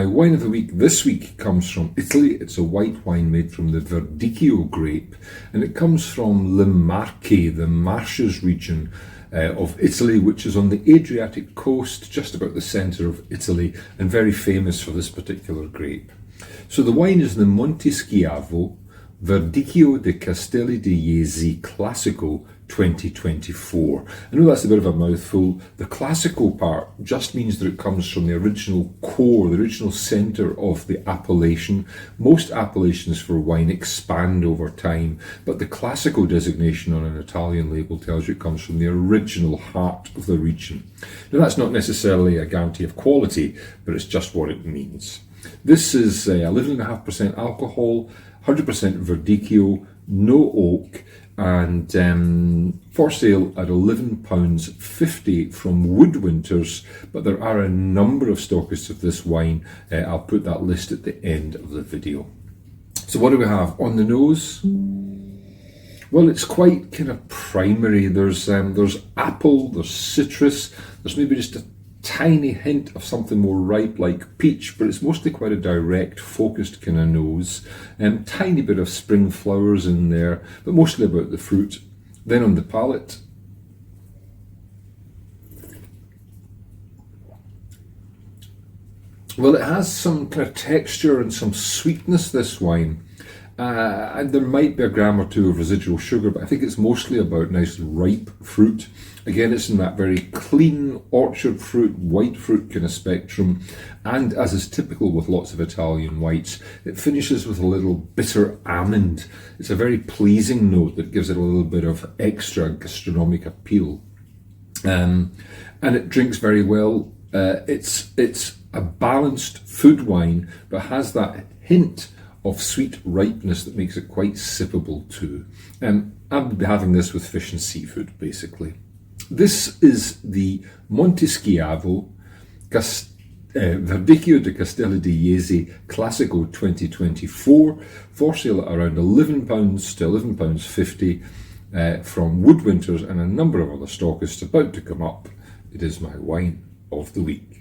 My wine of the week this week comes from Italy. It's a white wine made from the Verdicchio grape, and it comes from Le Marche, the Marches region of Italy, which is on the Adriatic coast, just about the centre of Italy, and very famous for this particular grape. So the wine is the Monte Schiavo Verdicchio di Castello di Jesi Classico 2024. I know that's a bit of a mouthful. The classical part just means that it comes from the original core, the original centre of the appellation. Most appellations for wine expand over time, but the classical designation on an Italian label tells you it comes from the original heart of the region. Now that's not necessarily a guarantee of quality, but it's just what it means. This is 11.5% alcohol, 100% Verdicchio, no oak, and for sale at £11.50 from Woodwinters, but there are a number of stockists of this wine. I'll put that list at the end of the video. So what do we have on the nose? Well, it's quite kind of primary. There's apple, there's citrus, there's maybe just a tiny hint of something more ripe like peach, but it's mostly quite a direct, focused kind of nose. Tiny bit of spring flowers in there, but mostly about the fruit. Then on the palate, well, it has some kind of texture and some sweetness, this wine. And there might be a gram or two of residual sugar, but I think it's mostly about nice ripe fruit. Again, it's in that very clean orchard fruit, white fruit kind of spectrum. And as is typical with lots of Italian whites, it finishes with a little bitter almond. It's a very pleasing note that gives it a little bit of extra gastronomic appeal. And it drinks very well. It's a balanced food wine, but has that hint of sweet ripeness that makes it quite sippable too. I would be having this with fish and seafood, basically. This is the Monte Schiavo Verdicchio di Castello di Jesi Classico 2024, for sale at around £11 to £11.50 from Woodwinters and a number of other stockists about to come up. It is my wine of the week.